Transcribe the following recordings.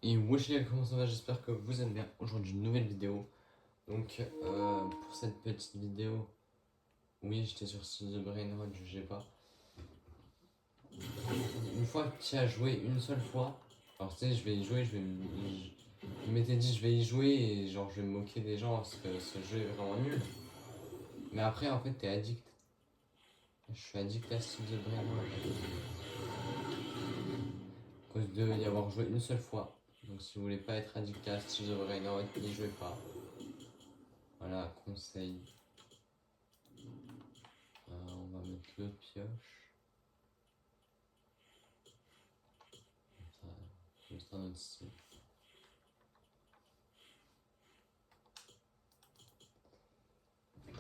Et wesh les gars, comment ça va? J'espère que vous êtes bien. Aujourd'hui, une nouvelle vidéo. Donc, pour cette petite vidéo, oui, j'étais sur The Brainrot, je sais pas. Une fois que tu as joué une seule fois, alors tu sais, je vais y jouer, je m'étais dit, je vais y jouer et genre, je vais me moquer des gens parce que ce jeu est vraiment nul. Mais après, en fait, t'es addict. Je suis addict à The Brainrot à cause de y avoir joué une seule fois. Donc, si vous voulez pas être addict à The Brainrot, n'y jouez pas. Voilà, conseil. On va mettre l'autre pioche. Juste un autre style.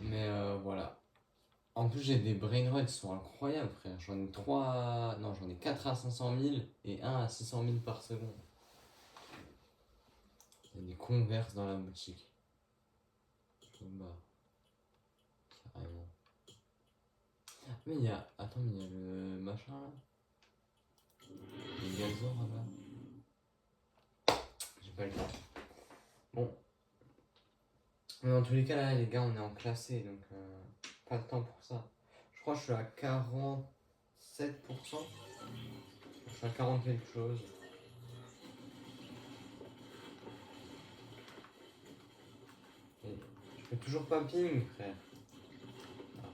Mais voilà. En plus, j'ai des brainrots qui sont incroyables, frère. J'en ai 3. Non, j'en ai 4 à 500 000 et 1 à 600 000 par seconde. Il y a des converses dans la boutique. Bah, carrément. Mais il y a. Attends, mais il y a le machin là. Le gazon là-bas. J'ai pas le temps. Bon. Mais dans tous les cas, là, les gars, on est en classé, donc pas de temps pour ça. Je crois que je suis à 47%. Je suis à 40 quelque chose. Et je fais toujours pas ping, frère. Ah.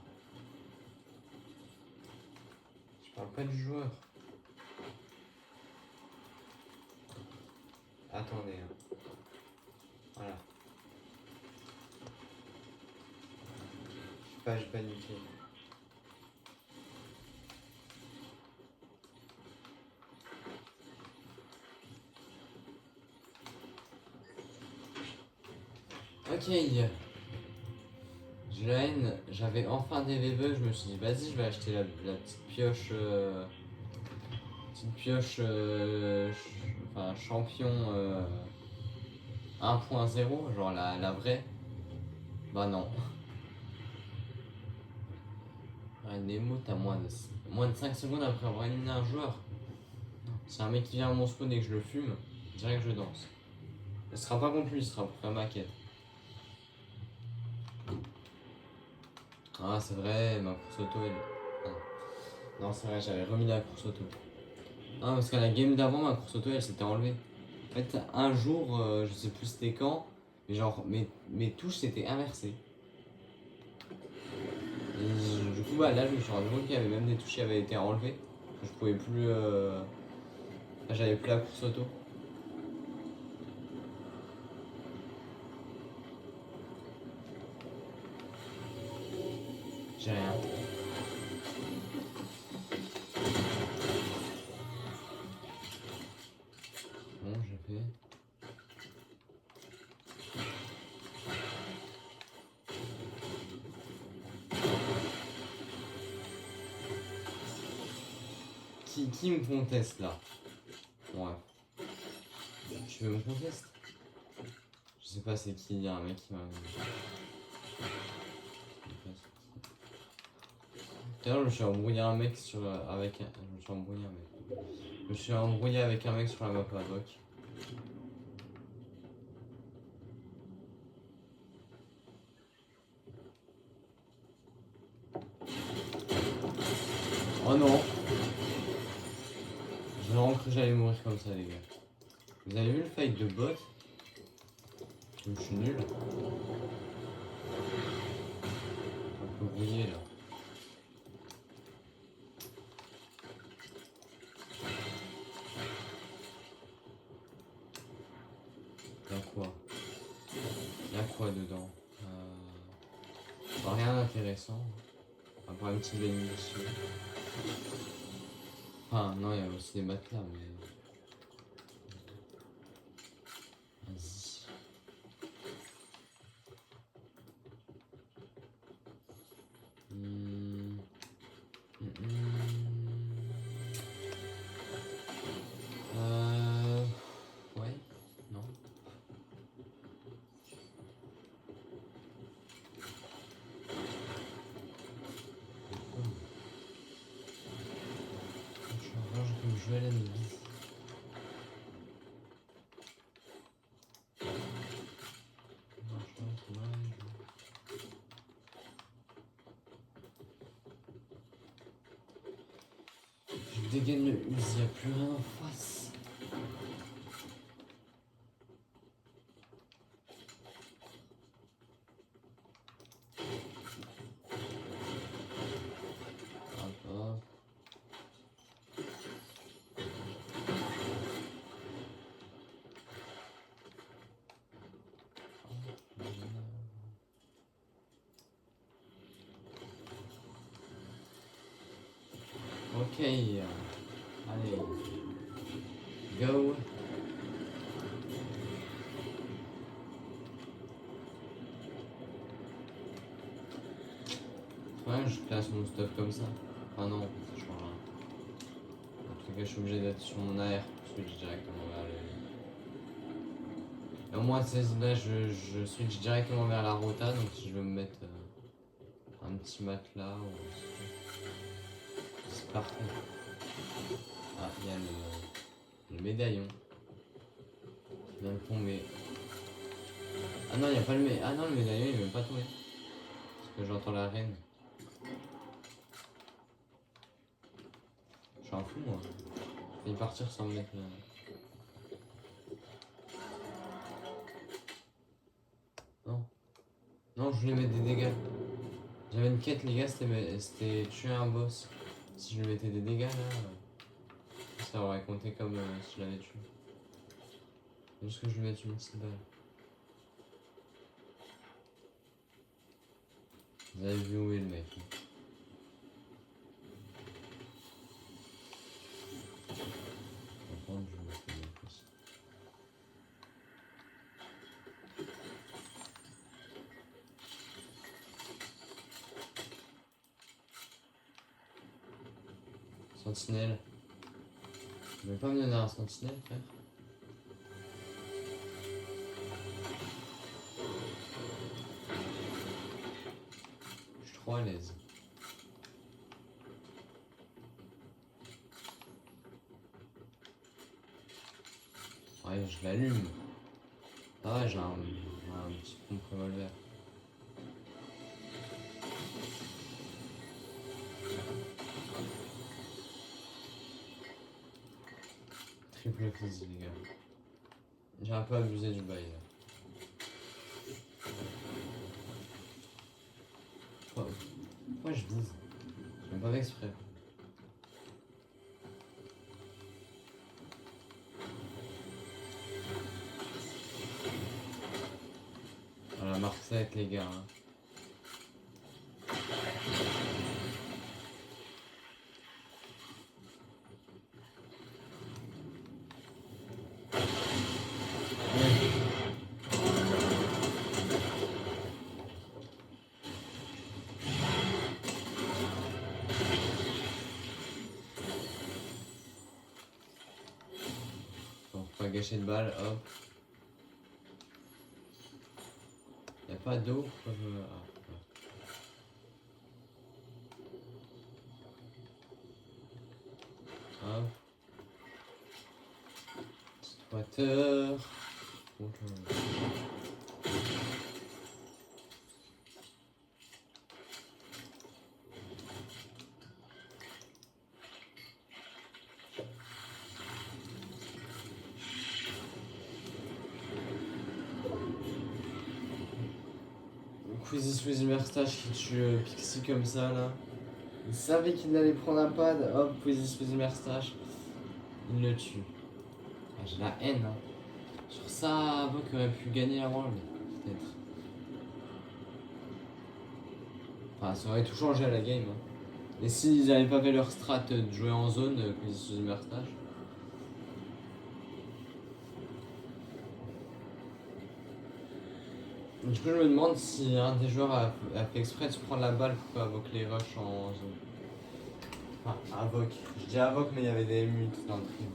Je parle pas du joueur. Attendez. Hein. Voilà. J'ai paniqué. Ok. Je la haine, j'avais enfin des VV, je me suis dit vas-y je vais acheter la petite pioche enfin champion 1.0, genre la vraie. Bah non. Ouais, Nemo, t'as moins de 5 secondes après avoir éliminé un joueur. C'est un mec qui vient à mon spawn et que je le fume, je dirais que je danse. Ce sera pas contre lui, ce sera pour faire ma quête. Ah c'est vrai, ma course auto elle. Ah. Non c'est vrai, j'avais remis la course auto. Ah parce qu'à la game d'avant ma course auto elle s'était enlevée. En fait un jour, je sais plus c'était quand, mais genre mes touches s'étaient inversées. Et du coup bah là je me suis rendu compte qu'il y avait même des touches qui avaient été enlevées. Que je pouvais plus. Enfin, j'avais plus la course auto. J'ai rien. Bon j'ai fait. Qui me conteste là? Ouais. Tu veux me conteste? Je sais pas c'est qui, il y a un mec qui m'a. D'ailleurs je me suis embrouillé un mec sur. Avec un. Je me suis embrouillé un mec. Je me suis embrouillé avec un mec sur la map Havoc. Oh non! J'ai vraiment cru que j'allais mourir comme ça les gars. Vous avez vu le fight de bot? Je suis nul. Un peu brouillé là. Y'a quoi? Y'a quoi dedans? Bah, rien d'intéressant. À part une petite bénédiction. Enfin, non, il y a aussi des matelas, mais. Vas-y. Ouais, non. Je range comme je vais à la milice. dégaine le Uzi, y'a plus rien en face. Hop, hop. Ok, allez, go. Ouais, je place mon stuff comme ça. Ah non, ça change rien. En tout cas, je suis obligé d'être sur mon AR pour switch directement vers le. Et au moins, là, je switch directement vers la rota, donc si je veux me mettre un petit matelas, c'est parfait. Ah, il y a le médaillon qui vient de tomber. Ah non, il n'y a pas le médaillon. Ah non, le médaillon il est même pas tombé. Parce que j'entends la reine. Je suis un fou moi. Il partir sans me mettre là. Non. Non, je voulais mettre des dégâts. J'avais une quête les gars, c'était tuer un boss. Si je lui mettais des dégâts là, ça aurait compté comme si je l'avais tué. Juste que je lui mette une petite balle. Vous avez vu où est le mec. Par contre, je vais mettre le mec aussi. Sentinelle. Tu veux pas me donner un sentinelle, frère? Je suis trop à l'aise. Ouais, je l'allume. Ah ouais, j'ai un petit pompe revolver. Triple fusil, les gars. J'ai un peu abusé du bail là. Pourquoi je vise? Je fais pas exprès. Voilà, marque 7 les gars. Hein. Bon, faut pas gâcher de balles, hop. Y'a pas d'eau, pourquoi je me. Ah. Hop. Water. Quizzy Squeezie Merstache qui tue Pixie comme ça là. Il savait qu'il allait prendre un pad, hop, Quizzy Squeezie Merstache. Il le tue. Ah, j'ai la haine. Hein. Sur ça, Avok aurait pu gagner la world, peut-être. Enfin, ça aurait tout changé à la game. Hein. Et s'ils n'avaient pas fait leur strat de jouer en zone, Quizzy Squeezie Merstache. Du coup, je me demande si un des joueurs a fait exprès de se prendre la balle pour pas Avok les rush en zone. Enfin, Avok. Je dis Avok, mais il y avait des mutes dans le trio.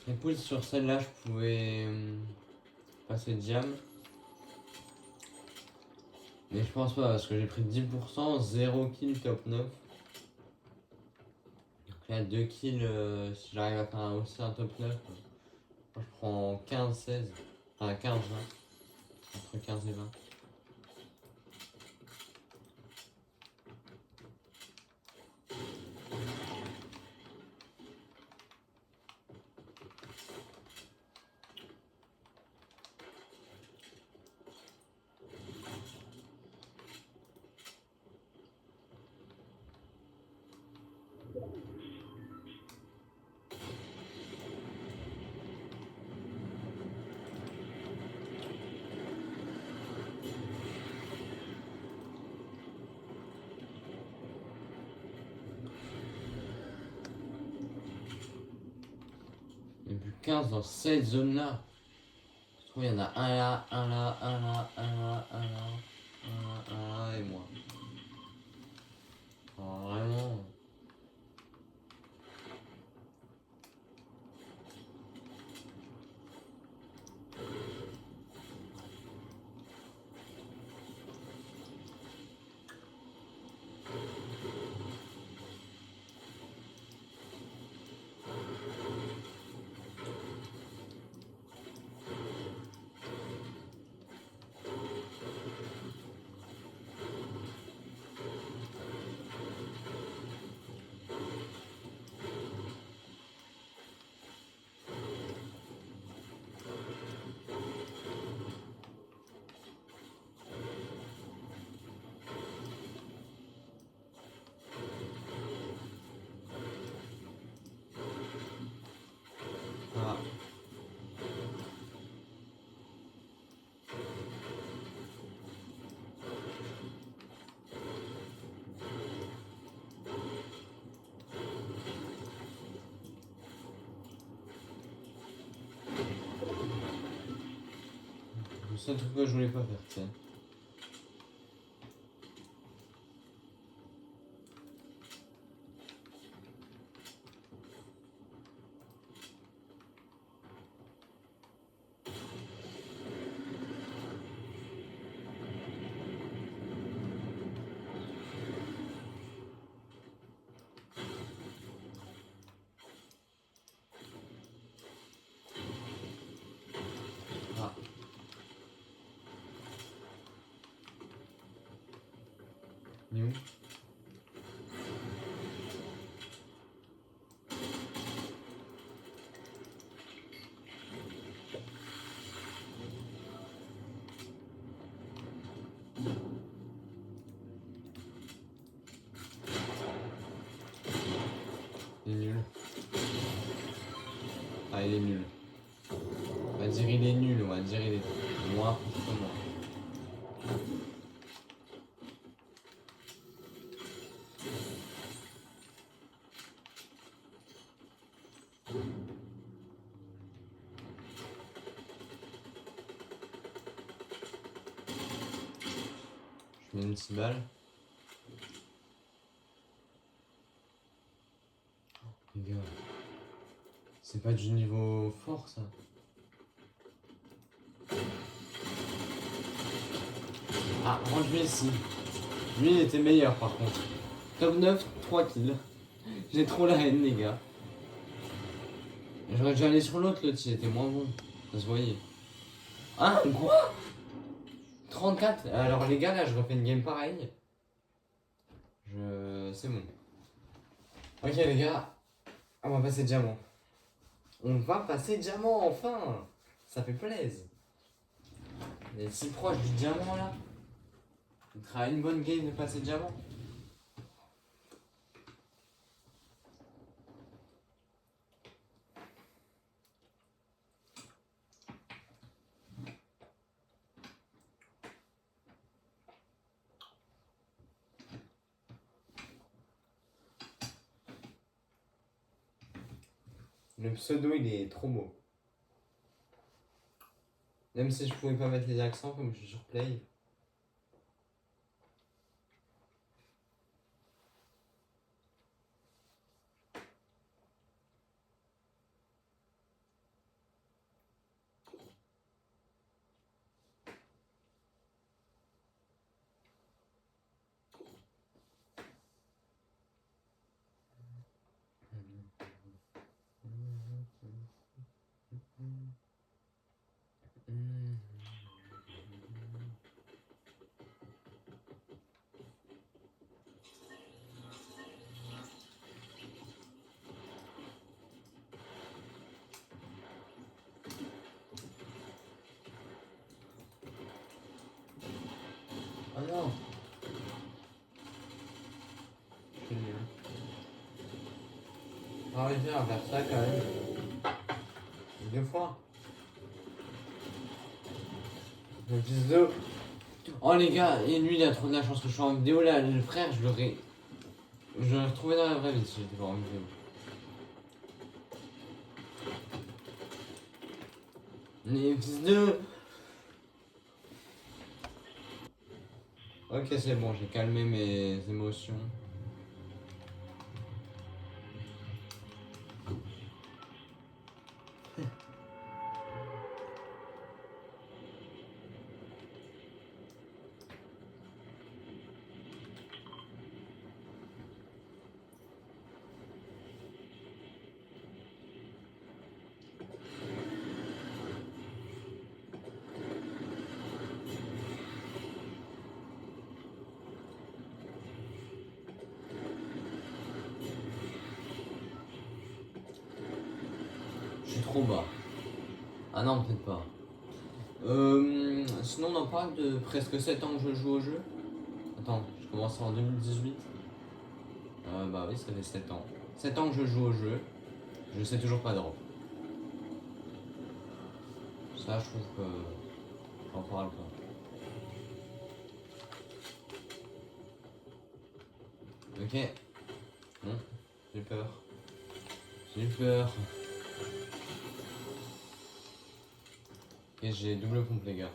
Et puis sur celle-là, je pouvais passer diam. Mais je pense pas parce que j'ai pris 10%, 0 kill top 9. Donc là, 2 kills si j'arrive à faire aussi un top 9. Je prends 15-16. Enfin 15-20. Entre 15 et 20. Il n'y a plus 15 dans cette zone-là. Je trouve qu'il y en a un là, un là, un là, un là, un là, un là et moi. Oh, vraiment. Ah. Le seul truc que je voulais pas faire, tu sais. Ah. Il est où? Il est nul. Ah, il est nul. On va dire il est nul, on va dire il est moins fortement. Je mets une 6 balles. Les gars, c'est pas du niveau fort ça. Ah, range ici. Lui il était meilleur par contre. Top 9, 3 kills. J'ai trop la haine les gars. J'aurais dû aller sur l'autre, l'autre il était moins bon. Ça se voyait. Hein? Quoi? 34? Alors les gars là je refais une game pareille. C'est bon. Ok les gars, on va passer diamant. On va passer diamant enfin. Ça fait plaisir. On est si proche du diamant là. On fera une bonne game de passer diamant. Le pseudo il est trop beau. Même si je pouvais pas mettre les accents comme je suis sur Play. Ah non. Je suis nul. Ah, réussir à faire ça quand même. 2 fois. Le fils de... Oh les gars, et lui il a trop de la chance que je suis en vidéo là, le frère je l'aurais retrouvé dans la vraie vie si j'étais pas en vidéo. Les fils de... Ok c'est bon, j'ai calmé mes émotions. Je suis trop bas. Ah non peut-être pas. Sinon on en parle de presque 7 ans que je joue au jeu. Attends, je commence en 2018. Bah oui ça fait 7 ans. 7 ans que je joue au jeu. Je sais toujours pas drop. Ça je trouve que... j'en parle pas. Ok. Bon, j'ai peur. J'ai peur. Ok, j'ai double pompe les gars.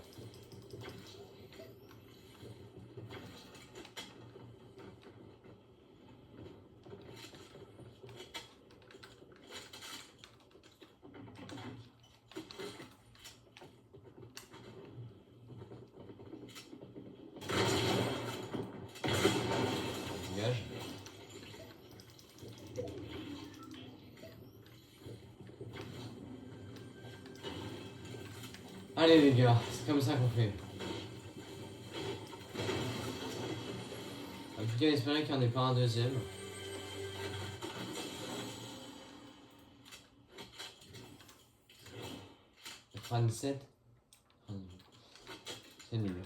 Dégage. Allez les gars, c'est comme ça qu'on fait. En tout cas, espérer qu'il n'y en ait pas un deuxième. Le 37. C'est nul.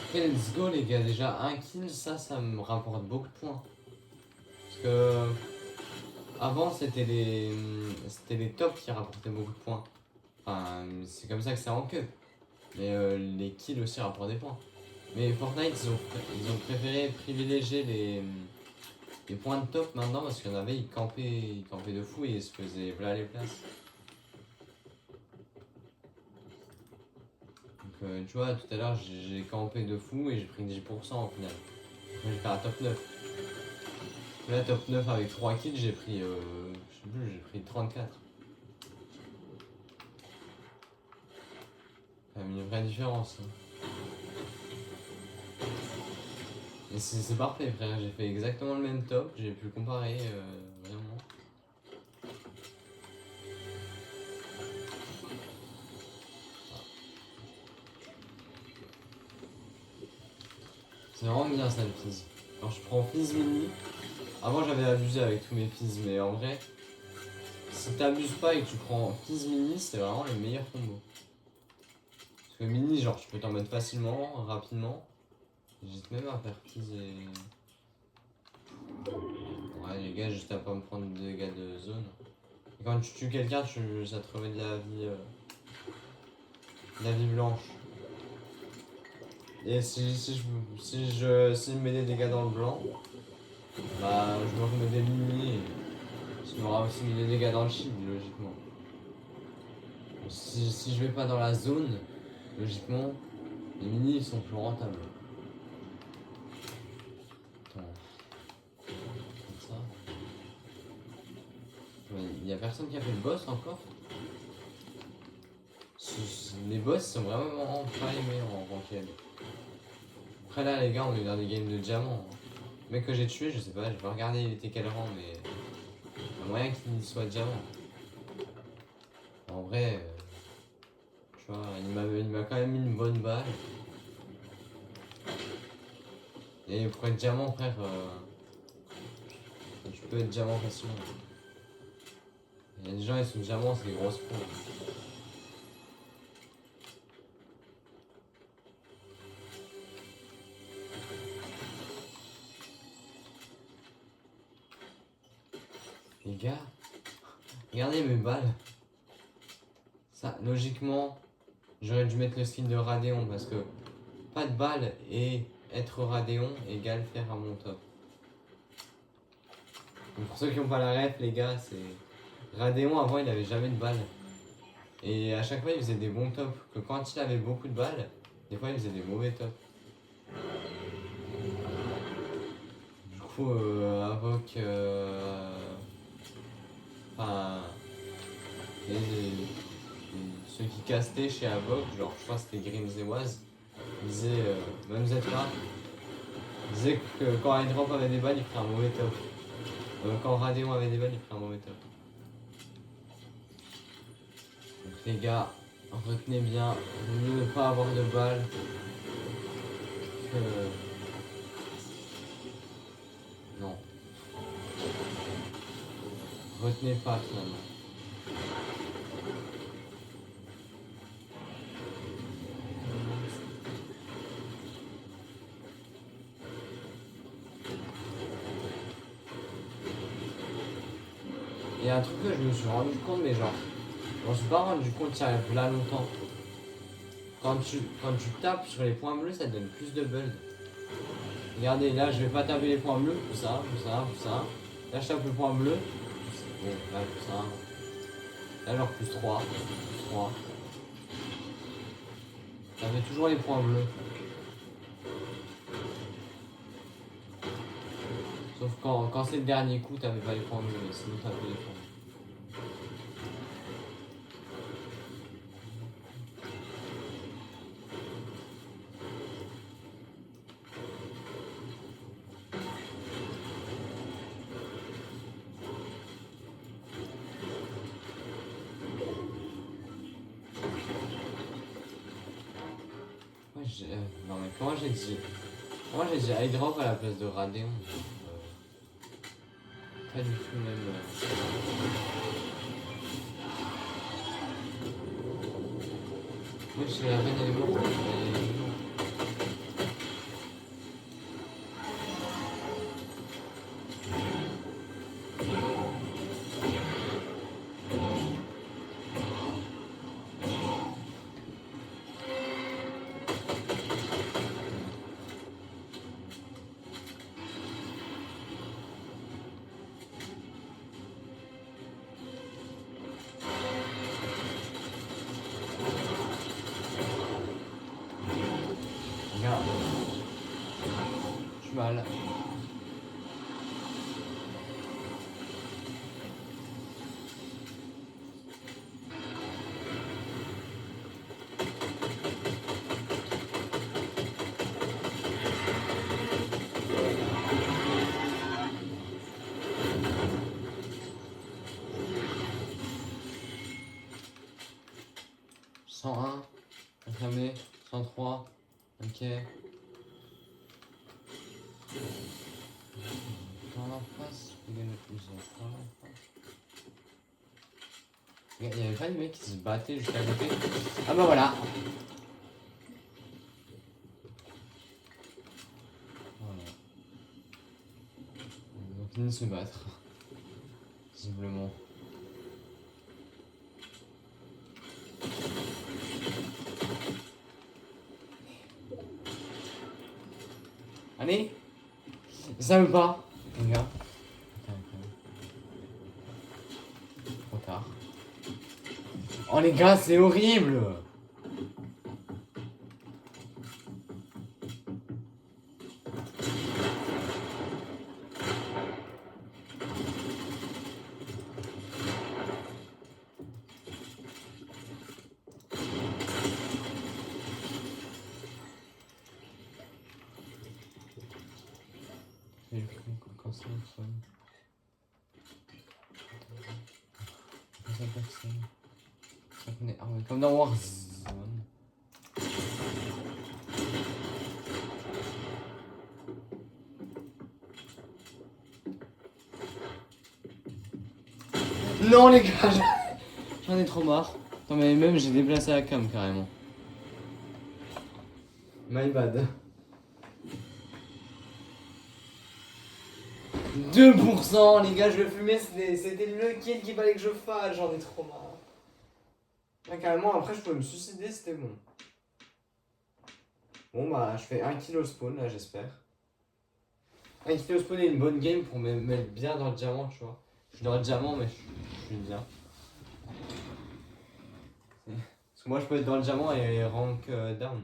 Ok, let's go les gars, déjà un kill, ça me rapporte beaucoup de points. Parce que avant c'était les tops qui rapportaient beaucoup de points. Enfin, c'est comme ça que c'est en queue. Mais les kills aussi rapportent des points. Mais Fortnite, ils ont préféré privilégier les points de top maintenant parce qu'il y en avait, ils campaient de fou et ils se faisaient voilà les places. Donc tu vois, tout à l'heure j'ai campé de fou et j'ai pris 10% au final. Après j'ai fait un top 9. Là, top 9 avec 3 kills, j'ai pris, je sais plus, j'ai pris 34. Quand même une vraie différence. Hein. Et c'est parfait, frère. J'ai fait exactement le même top. J'ai pu comparer vraiment. C'est vraiment bien ça le fizz. Quand je prends fizz mini, avant j'avais abusé avec tous mes fizz, mais en vrai, si t'abuses pas et que tu prends fizz mini, c'est vraiment le meilleur combo. Parce que mini, genre, tu peux t'en mettre facilement, rapidement. J'hésite même à faire fizz et. Ouais, les gars, juste à pas me prendre de dégâts de zone. Et quand tu tues quelqu'un, ça te remet de la vie blanche. Et s'il me met des dégâts dans le blanc, bah je me remets des mini et ça m'aura aussi mis des dégâts dans le shield logiquement. Si je vais pas dans la zone, logiquement, les mini ils sont plus rentables. Attends. Comme ça. Il y a personne qui a fait le boss encore. Les boss sont vraiment pas aimés en ranked. Après là les gars on est dans des games de diamants. Le mec que j'ai tué, je sais pas, j'ai pas regardé il était quel rang mais il y a moyen qu'il soit diamant. En vrai, tu vois, il m'a quand même mis une bonne balle. Et pour être diamant, frère, tu peux être diamant facilement. Il y a des gens, ils sont diamants, c'est des grosses pros. Les gars, regardez mes balles. Ça, logiquement, j'aurais dû mettre le skin de Radéon parce que pas de balles et être Radéon égale faire un mon top. Donc pour ceux qui n'ont pas la ref, les gars, c'est. Radéon avant il avait jamais de balles. Et à chaque fois il faisait des bons tops. Que quand il avait beaucoup de balles, des fois il faisait des mauvais tops. Du coup, Avoc. Enfin. Ceux qui castaient chez Avoc, genre je crois que c'était Grims et Waz, disaient, même ZK, disaient que quand Hydrop avait des balles, il ferait un mauvais top. Quand Radéon avait des balles, il ferait un mauvais top. Donc les gars, retenez bien, ne pas avoir de balles. Non. Retenez pas finalement. Il y a un truc que je me suis rendu compte, mais genre, je m'en suis pas rendu compte il y a là longtemps. Quand tu tapes sur les points bleus, ça te donne plus de build. Regardez, là je vais pas taper les points bleus, tout ça, tout ça, tout ça. Là je tape le point bleu. Bon, là tout ça. Là genre plus 3, plus 3. Ça fait toujours les points bleus. Sauf quand c'est le dernier coup, t'avais pas les points bleus, mais sinon t'avais les points bleus. Non mais comment j'ai dit Hydrop à la place de Radéon. Pas du tout même. Moi je suis la reine elle est morte. Regarde. Je suis mal. Confirmé, 103, ok. Dans la face, il y avait pas des mecs qui se battaient juste à côté. Ah bah voilà. Voilà. Ils ont fini de se battre. Visiblement. Allez. Ça veut pas, les gars. Trop tard. Oh les gars, c'est horrible. Quand ça sonne. Quand ça personne. Ah ouais, comme dans Warzone. Non les gars, j'en ai trop marre. Attends mais même j'ai déplacé la cam carrément. My bad. 2% les gars, je le fumais, c'était le kill qu'il fallait que je fasse, j'en ai trop marre. Ah, carrément après je pouvais me suicider, c'était bon. Bon bah je fais 1 kill au spawn là j'espère. 1 kill au spawn et une bonne game pour me mettre bien dans le diamant tu vois. Je suis dans le diamant mais je suis bien. Parce que moi je peux être dans le diamant et rank down.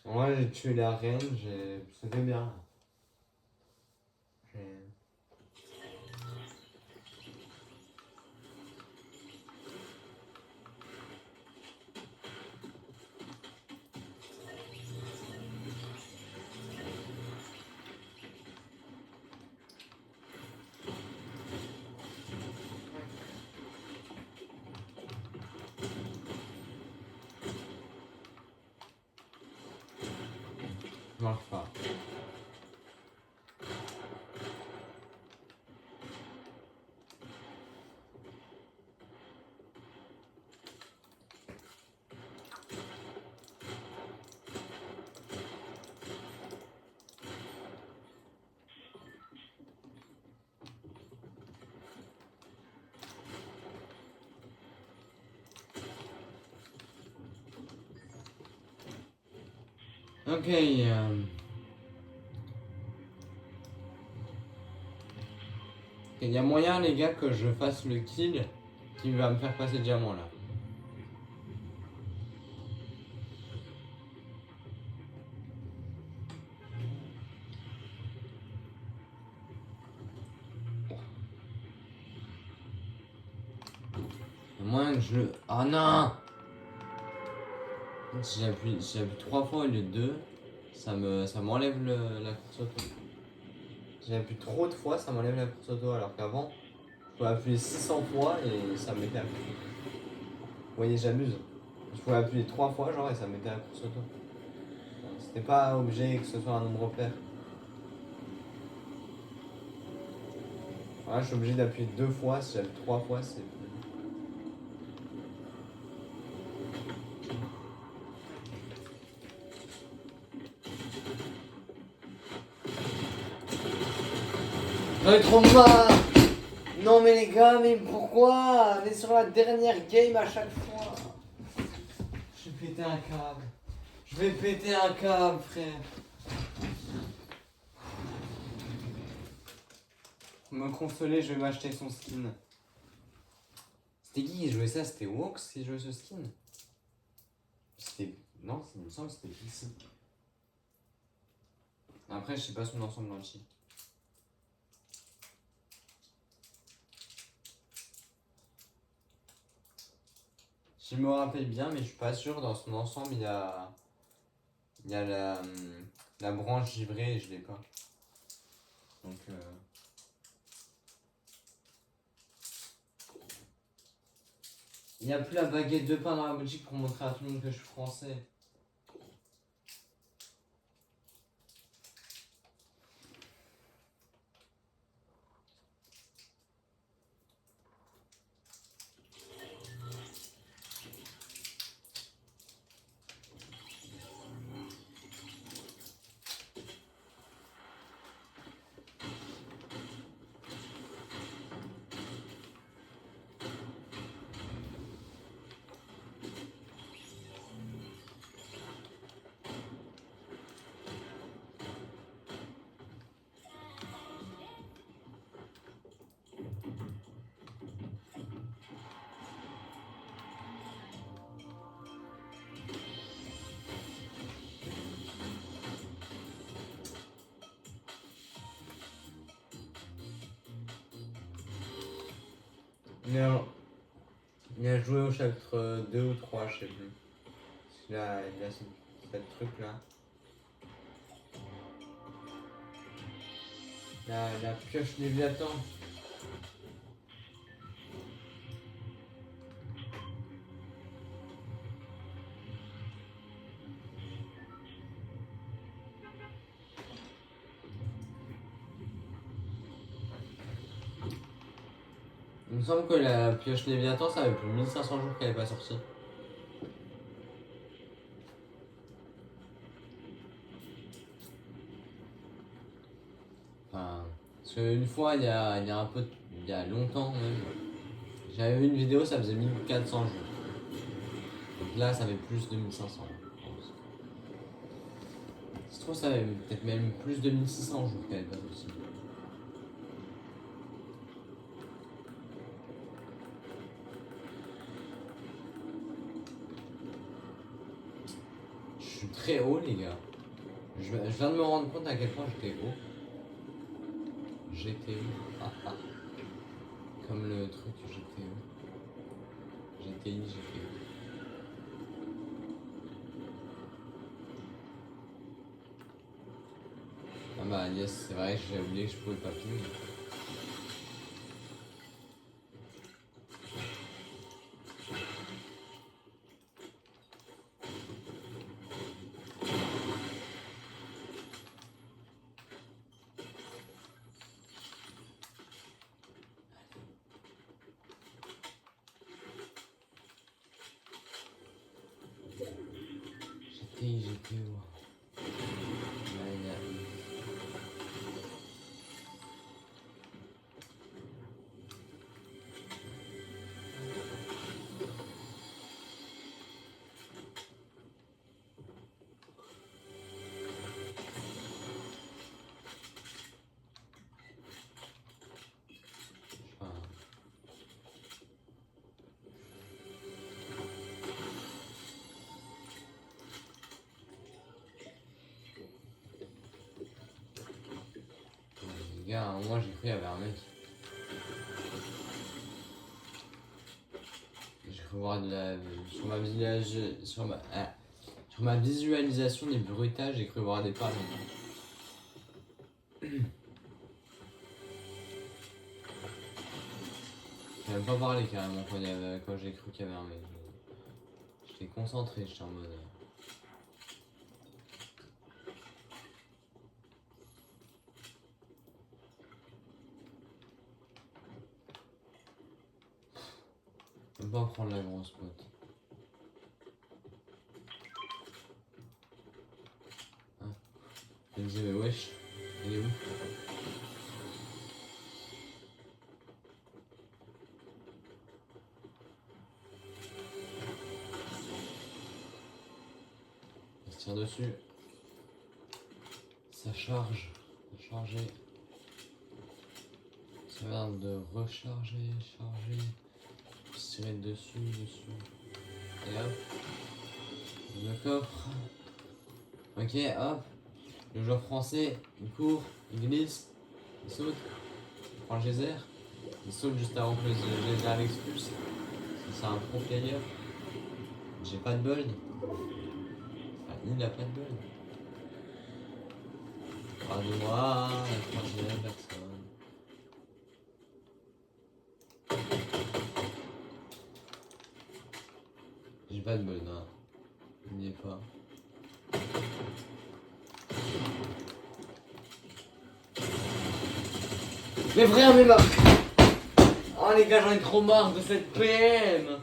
Moi j'ai tué la reine, c'était bien. Ça marche pas. Ok, il y a moyen les gars que je fasse le kill qui va me faire passer le diamant là. Il y a moyen que je le... Ah non. Si j'appuie 3 fois au lieu de 2, ça m'enlève la course auto. Si j'appuie trop de fois, ça m'enlève la course auto alors qu'avant, je pouvais appuyer 600 fois et ça me mettait à... Vous voyez, j'abuse. Je pouvais appuyer 3 fois genre et ça me mettait à la course auto. C'était pas obligé que ce soit un nombre pair. Voilà, je suis obligé d'appuyer 2 fois, si j'appuie 3 fois, c'est plus... J'en ai trop marre. Non mais les gars, mais pourquoi? On est sur la dernière game à chaque fois. Je vais péter un câble. Je vais péter un câble, frère. Pour me consoler, je vais m'acheter son skin. C'était qui jouait ça? C'était Wox qui jouait ce skin? C'était... Non, il me semble que c'était Pixie. Après, je sais pas son ensemble entier. Je me rappelle bien, mais je suis pas sûr. Dans son ensemble, il y a la branche givrée et je l'ai pas. Donc... Il n'y a plus la baguette de pain dans la boutique pour montrer à tout le monde que je suis français. Non. Il a joué au chapitre 2 ou 3, je sais plus. Il a ce truc là. La pioche Léviathan. Il me semble que la pioche Léviathan, ça avait plus de 1500 jours qu'elle n'est pas sortie. Enfin, parce qu'une fois, il y a un peu, il y a longtemps même, j'avais vu une vidéo, ça faisait 1400 jours. Donc là, ça fait plus de 1500. Je trouve ça avait peut-être même plus de 1600 jours qu'elle n'est pas sortie. Je suis très haut, les gars. Je viens de me rendre compte à quel point j'étais haut. J'étais haut. Ah ah. Comme le truc j'étais haut. J'étais haut. Ah bah yes, c'est vrai que j'ai oublié que je pouvais pas ping. J'étais où? Les gars, à un moment j'ai cru qu'il y avait un mec. J'ai cru voir de la. Sur ma visualisation des bruitages, j'ai cru voir des pas. J'ai même pas parlé carrément quand j'ai cru qu'il y avait un mec. J'étais concentré, j'étais en mode. Je peux pas prendre la grosse pote. Ah. Je me disais, mais wesh, elle est où? On se tire dessus. Ça charge. Charger. Ça a l'air de recharger, charger. Se tirer dessus. Et hop. Le coffre. Ok, hop. Le joueur français, il court, il glisse, il saute, il prend le geyser, il saute juste avant que le geyser l'expulse. C'est un pro player. J'ai pas de bol. Enfin, il a pas de bol. Pas de moi, la troisième personne. J'ai pas de bol, non. Il n'y est pas. Mais frère, mais oh les gars, j'en ai trop marre de cette PM.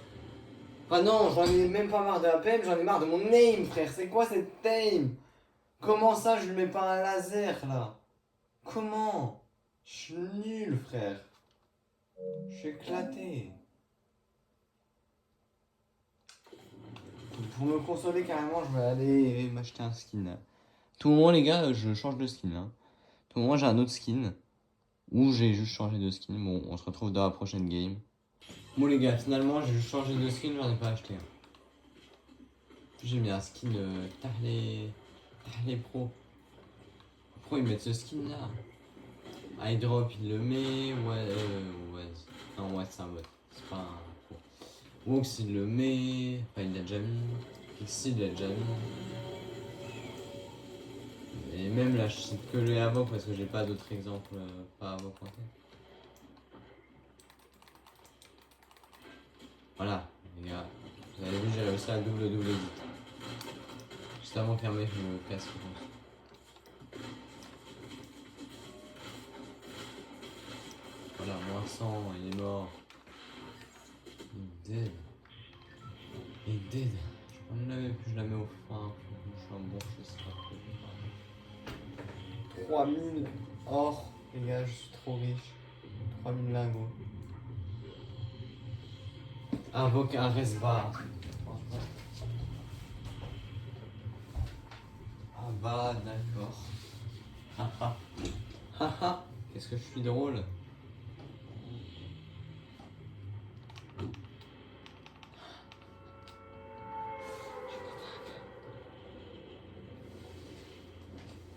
Enfin non, j'en ai même pas marre de la PM, j'en ai marre de mon aim, frère. C'est quoi cette aim? Comment ça, je lui mets pas un laser, là? Comment? Je suis nul, frère. Je suis éclaté. Pour me consoler carrément, je vais aller m'acheter un skin. Tout moment, les gars, je change de skin. Hein. Tout moment, j'ai un autre skin. Ou j'ai juste changé de skin. Bon, on se retrouve dans la prochaine game. Bon, les gars, finalement, j'ai juste changé de skin, j'en ai pas acheté. J'ai mis un skin Tarley Pro. Pourquoi ils mettent ce skin là? iDrop, il le met. Ouais. Non, ouais, c'est un bot. C'est pas un pro. Wox, il le met. Enfin, il l'a déjà mis. Pixie, il l'a déjà mis. Et même là, je cite que les Avoc parce que j'ai pas d'autres exemples pas Avoc en tête. Voilà, les gars. Vous avez vu, j'ai réussi à double edit. Juste avant qu'un mec me casse, je pense. Voilà, moins 100, il est mort. dead. Il est dead. Je ne l'avais plus, je la mets au fin. Je suis un bon, je sais pas. 3000 or, les gars, je suis trop riche. 3000 lingots. Invoque un Resbar. Ah bah, d'accord. Haha. Haha. Qu'est-ce que je suis drôle.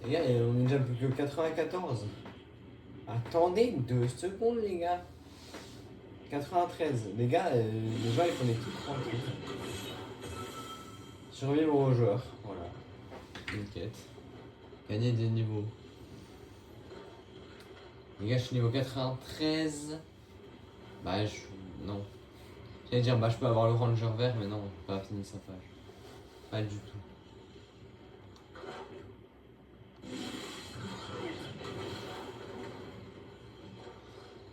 Les gars, on est déjà plus que 94. Attendez 2 secondes, les gars. 93. Les gars, les gens ils font des trucs tranquilles. Survivre aux joueurs. Voilà. Une quête. Gagner des niveaux. Les gars, je suis niveau 93. Bah, non. J'allais dire, bah, je peux avoir le ranger vert, mais non, j'ai pas fini sa page. Pas du tout.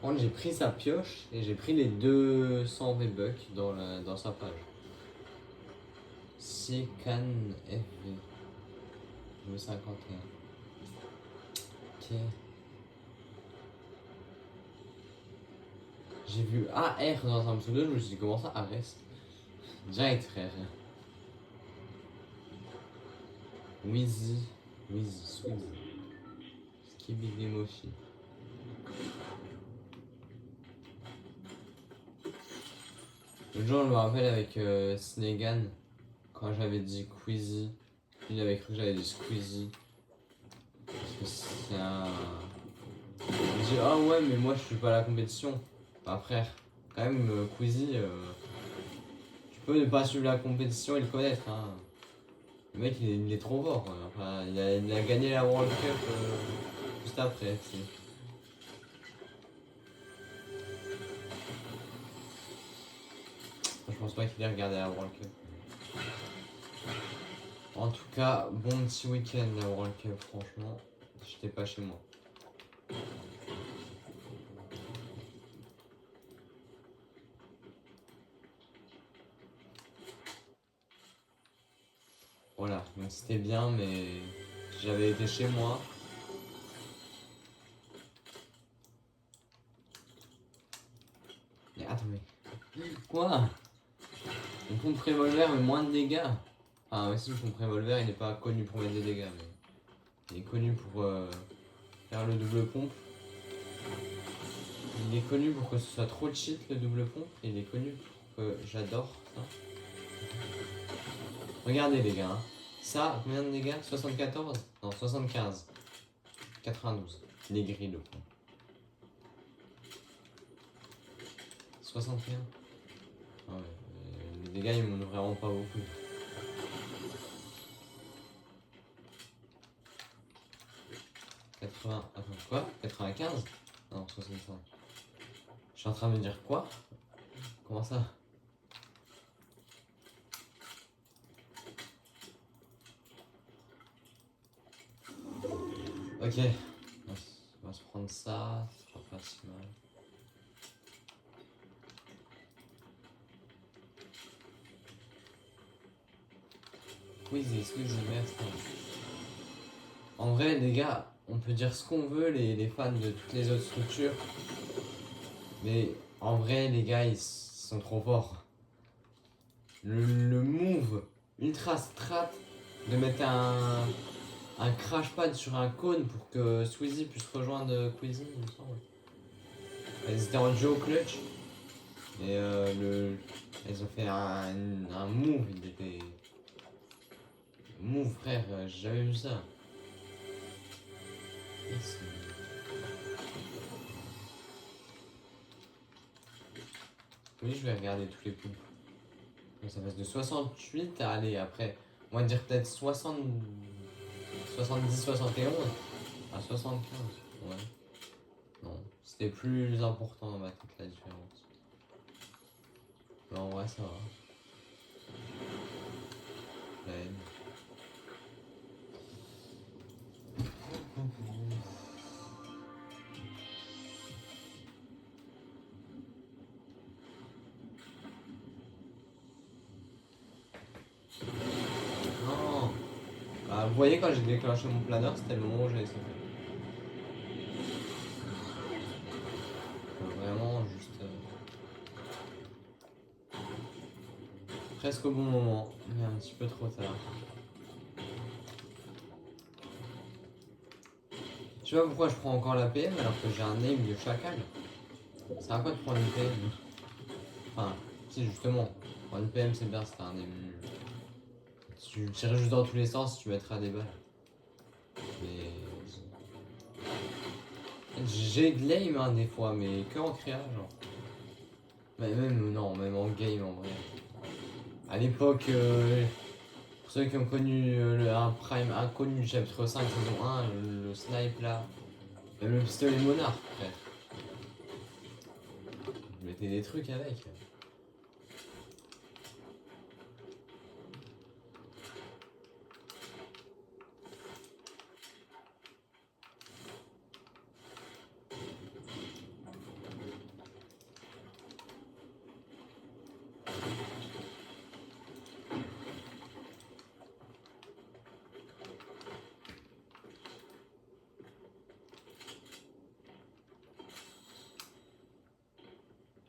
Par contre, j'ai pris sa pioche et j'ai pris les 200 V-Bucks dans sa page. Sican FV. Je veux 51. Ok. J'ai vu AR dans un pseudo, je me suis dit comment ça Ares. Direct frère. Wheezy. Squeezy. Skibidi Moshi. Le jour, je me rappelle avec Snegan, quand j'avais dit Queasy, il avait cru que j'avais dit Squeezy. Parce que c'est un. Il dit ah ouais, mais moi je suis pas à la compétition. Bah frère, quand même, Queasy, tu peux ne pas suivre la compétition et le connaître. Hein. Le mec il est trop fort. Quoi. Enfin, il a gagné la World Cup juste après. T'sais. Je pense pas qu'il ait regardé la World Cup. En tout cas, bon petit week-end la World Cup, franchement. J'étais pas chez moi. Voilà, donc c'était bien, mais j'avais été chez moi. Mais attends, mais. Quoi? Une pompe revolver met moins de dégâts. Enfin, aussi, une pompe revolver, il n'est pas connu pour mettre des dégâts, mais. Il est connu pour faire le double pompe. Il est connu pour que ce soit trop cheat le double pompe. Et il est connu pour que j'adore ça. Regardez les gars. Hein. Ça, combien de dégâts? 74? Non, 75. 92. Il est gris le point. 61. Ah ouais, les dégâts ils m'ont vraiment pas beaucoup. Attends, quoi? 95? Non, 65. Je suis en train de me dire quoi? Comment ça? Ok. On va se prendre ça, ce sera pas si mal. Squeezie, merci. En vrai, les gars, on peut dire ce qu'on veut, les fans de toutes les autres structures. Mais en vrai, les gars, ils sont trop forts. Le move ultra strat de mettre un crash pad sur un cône pour que Squeezie puisse rejoindre Queasy, il me semble. Ils étaient en duo clutch. Et ils ont fait un move, il était. Move frère, j'ai jamais vu ça. Oui, je vais regarder tous les points. Ça passe de 68 à aller après. On va dire peut-être 70, 71 à 75. Ouais. Non, c'était plus important dans ma tête la différence. Mais en vrai, ça va. La haine. Vous voyez, quand j'ai déclenché mon planeur, c'était le moment où j'avais sauvé. Vraiment, juste... presque au bon moment, mais un petit peu trop tard. Je sais pas pourquoi je prends encore la PM alors que j'ai un aim de chacal. C'est à quoi de prendre une PM? Enfin, si justement, prendre une PM c'est bien, c'est un aim. Tu tires juste dans tous les sens, tu mettras des balles. Mais... j'ai de l'aim hein, des fois, mais que en créa genre. Mais même, non, même en game en vrai. À l'époque, pour ceux qui ont connu un prime inconnu chapitre 5 saison 1, le snipe là, même le pistolet monarque, frère. Je mettais des trucs avec.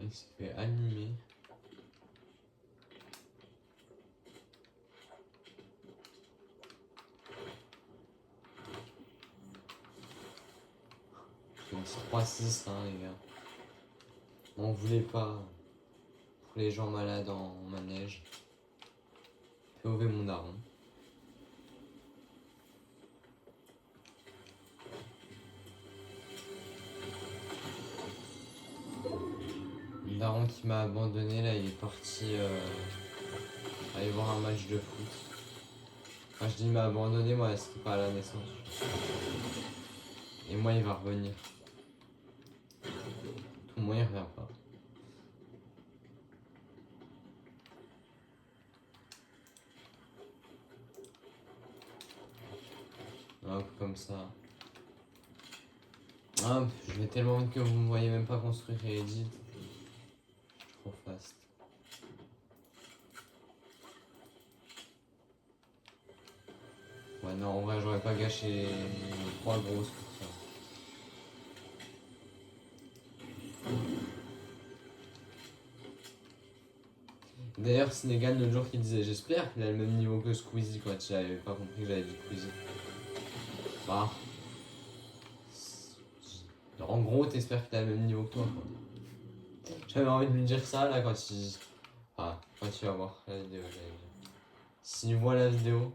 Il s'est fait animer. C'est 3-6 hein les gars. On voulait pas pour les gens malades en manège. POV mon daron. Mon daron qui m'a abandonné là, il est parti aller voir un match de foot. Quand je dis il m'a abandonné, moi c'était pas à la naissance. Et moi il va revenir. Tout moi il revient pas. Hop, comme ça. Hop, je vais tellement vite que vous me voyez même pas construire et edit. Trop fast. Ouais non, en vrai j'aurais pas gâché les 3 grosses pour ça. D'ailleurs, Sénégal l'autre jour qui disait j'espère qu'il a le même niveau que Squeezie quand j'avais pas compris que j'avais dit Squeezie. Bah. En gros, t'espères qu'il a le même niveau que toi quoi. J'avais envie de lui dire ça là quand il. Ah, quand il va voir la vidéo, j'allais dire. S'il voit la vidéo.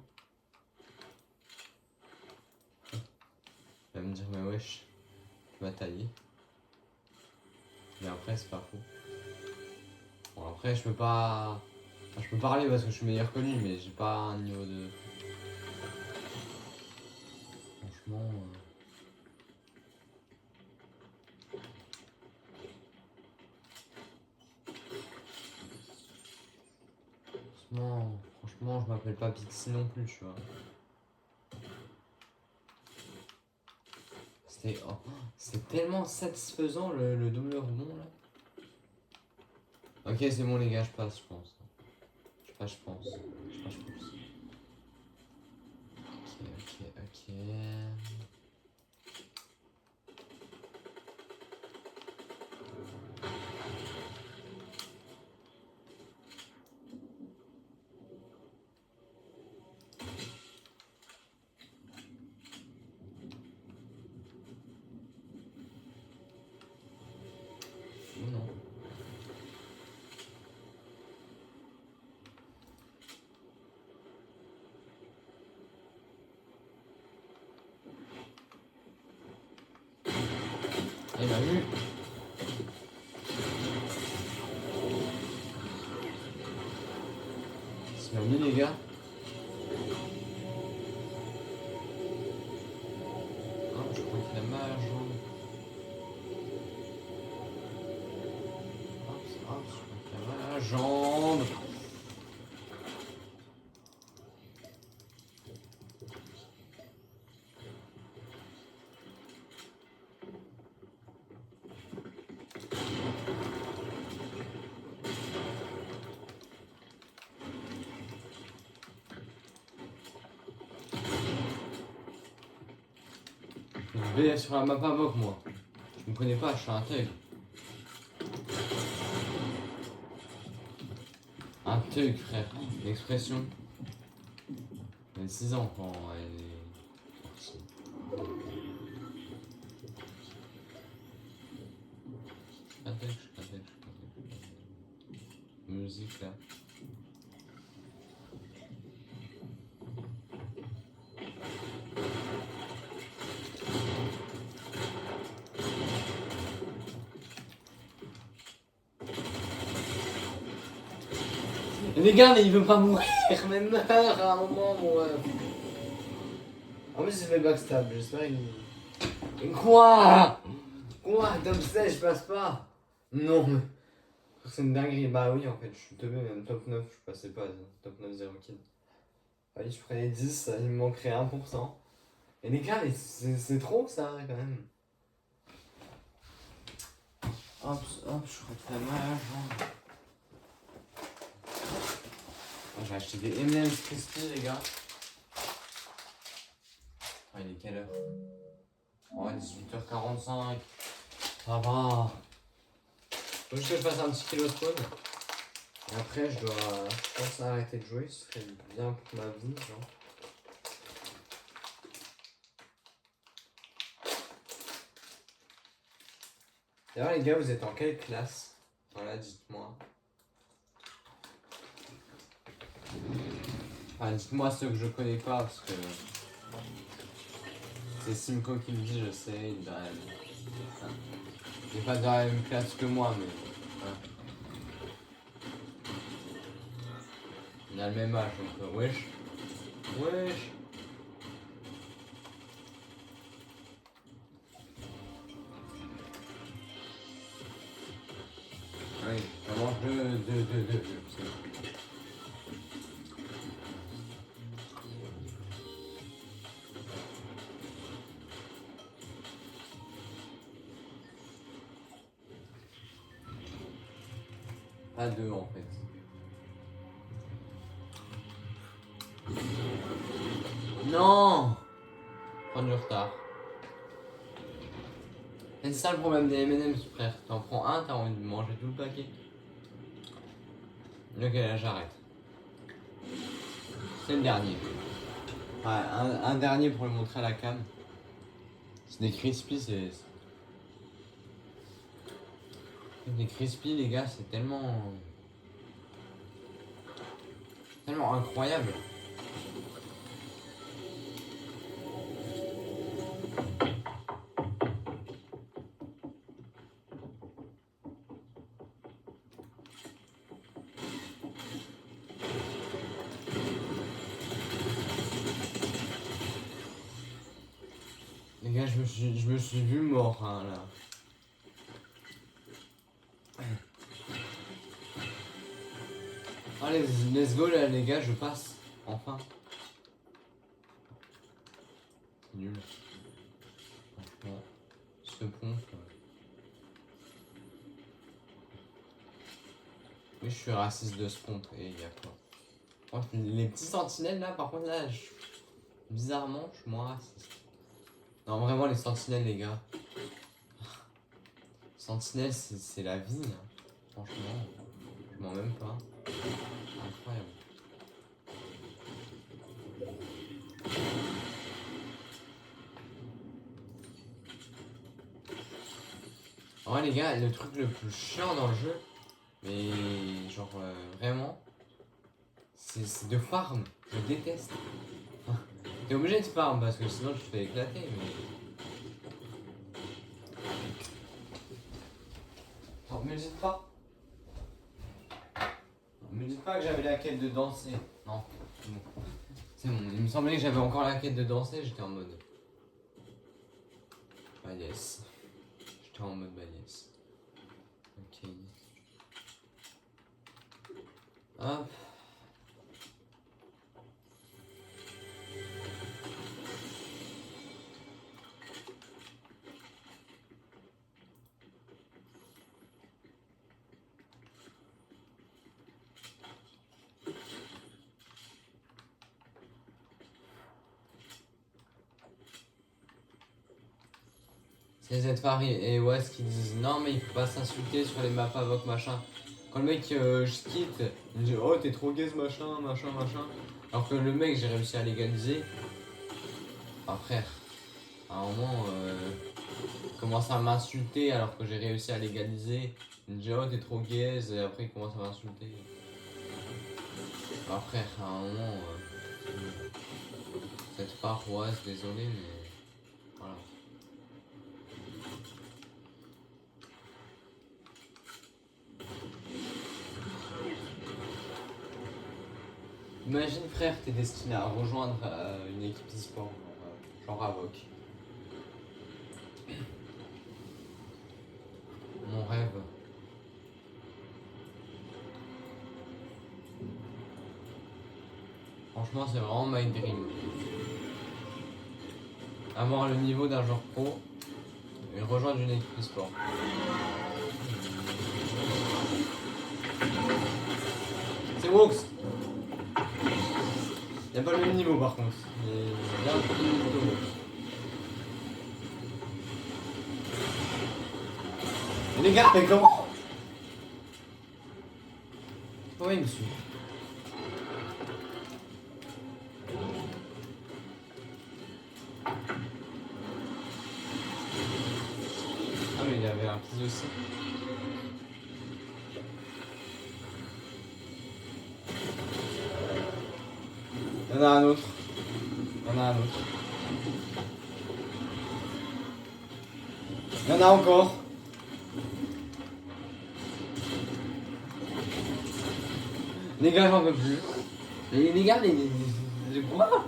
Il va me dire mais wesh, tu m'as taillé. Mais après c'est pas faux. Bon après je peux pas. Enfin, je peux parler parce que je suis meilleur que lui, mais j'ai pas un niveau de. Franchement. Franchement, je m'appelle pas Pixie non plus, tu vois. C'était tellement satisfaisant le double rebond là. Ok, c'est bon les gars, je passe, je pense. Je pense. Ok. Ou non. Il m'a vu. Il m'a mis les gars. Ah, je crois qu'il a mal à la jambe. Je crois qu'il a mal à la jambe. Je vais sur la map invoque moi. Je me connais pas, je suis un thug. Un thug frère, l'expression. Elle a 6 ans quand elle est sortie. Je suis un thug. Musique là. Les gars, mais il veut pas mourir, mais meurt à un moment, mon ref. En plus, il fait backstab, j'espère qu'il. Quoi? Top 16, je passe pas? Non, mais. C'est une dinguerie. Bah oui, en fait, je suis tombé, même top 9, je passais pas. Top 9, 0 kill. Oui, je prenais 10, il me manquerait 1%. Et les gars, c'est trop ça, quand même. Hop, je refais mal. J'ai acheté des M&M's crispy, les gars. Ah, il est quelle heure? Ouais, 18h45. Ça va. Faut juste que je fasse un petit kilo spawn. Et après, je pense arrêter de jouer. Ce serait bien pour ma vie, genre. D'ailleurs, les gars, vous êtes en quelle classe? Voilà, dites-moi. Enfin, dites-moi ceux que je connais pas, parce que c'est Simco qui me dit, je sais, il n'est pas dans la même classe que moi, mais il a le même âge, donc wesh. Oui, vraiment deux. Pas deux en fait. Non! Prendre du retard. C'est ça le problème des M&M's, frère. T'en prends un, t'as envie de manger tout le paquet. Ok, là j'arrête. C'est le dernier. Ouais, un dernier pour le montrer à la cam. C'est des crispy, c'est. Des crispy, les gars, c'est tellement. Tellement incroyable. Les gars, je me suis vu mort, hein, là. Allez, let's go, là, les gars, je passe. Enfin. C'est nul. Franchement, ce pont. Oui, je suis raciste de ce pompe, et il y a quoi? Oh, les petits sentinelles, là, par contre, là, bizarrement, je suis moins raciste. Non, vraiment, les sentinelles, les gars. Sentinelle, c'est la vie, hein. Franchement, je m'en même pas. Incroyable. En vrai, les gars, le truc le plus chiant dans le jeu, mais genre vraiment, c'est de farm. Je déteste. T'es obligé de farm parce que sinon tu te fais éclater, mais. Oh, me dites pas. Me dites pas que j'avais la quête de danser. Non, c'est bon. C'est bon. Il me semblait que j'avais encore la quête de danser, j'étais en mode. Bah yes. J'étais en mode bah yes. Ok. Hop. C'est Zfar et Wes qui disent non, mais il faut pas s'insulter sur les maps Avoc machin. Quand le mec je quitte, il me dit oh t'es trop gay ce machin, machin, machin. Alors que le mec j'ai réussi à légaliser. Ah frère, à un moment il commence à m'insulter alors que j'ai réussi à légaliser. Il me dit oh t'es trop gay et après il commence à m'insulter. Ah frère, à un moment, cette paroisse, désolé mais voilà. Imagine frère, t'es destiné à rejoindre une équipe e-sport, genre Avoc. Mon rêve. Franchement, c'est vraiment my dream. Avoir le niveau d'un joueur pro et rejoindre une équipe e-sport. C'est Wox. Il n'y a pas le même niveau par contre. Il y a un petit niveau de Wox. Mais les gars, mais comment? Ouais, il me suit. Ah, mais il avait un petit aussi. Il y en a un autre. Il y en a un autre. Il y en a encore. Les gars, j'en peux plus. Les gars, les quoi?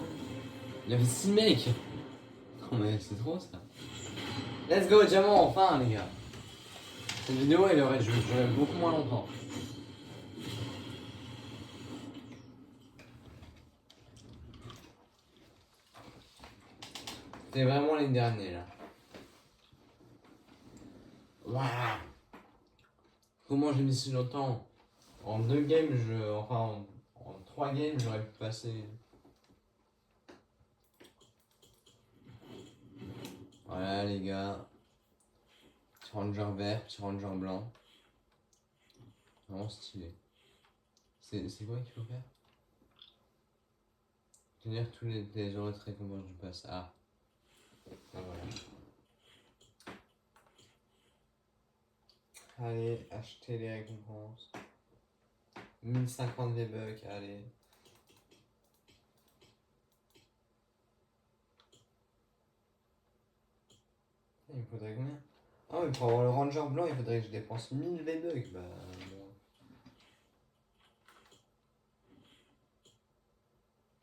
Il y avait 6 mecs. Non mais c'est trop ça. Let's go, diamant, enfin les gars. Cette vidéo, elle aurait duré beaucoup moins longtemps. C'était vraiment les derniers là. Waouh. Comment j'ai mis si longtemps? En 2 games, enfin en 3 games, j'aurais pu passer. Voilà les gars. Petit ranger vert, petit ranger blanc. Vraiment stylé. C'est quoi qu'il faut faire? Tenir tous les autres récompenses du pass. Ah. Ah voilà. Allez, acheter les récompenses. 1050 V-Bucks, allez. Il me faudrait combien? Ah mais pour avoir le ranger blanc, il faudrait que je dépense 1000 V-Bucks. Bah bon.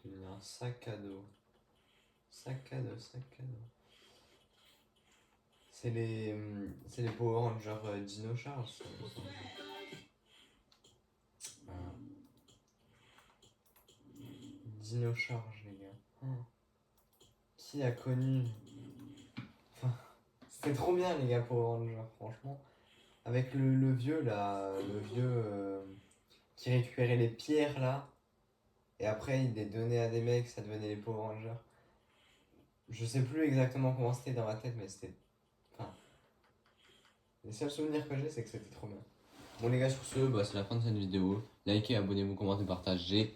Tenir un sac à dos. Sac à dos, sac à dos. C'est les Power Rangers Dino Charge. Voilà. Dino Charge, les gars. Oh. Qui a connu? Enfin, c'était trop bien, les gars, Power Rangers, franchement. Avec le vieux, là, le vieux qui récupérait les pierres, là. Et après, il les donnait à des mecs, ça devenait les Power Rangers. Je sais plus exactement comment c'était dans ma tête, mais c'était. Enfin. Les seuls souvenirs que j'ai, c'est que c'était trop bien. Bon, les gars, sur ce, bah, c'est la fin de cette vidéo. Likez, abonnez-vous, commentez, partagez.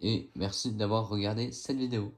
Et merci d'avoir regardé cette vidéo.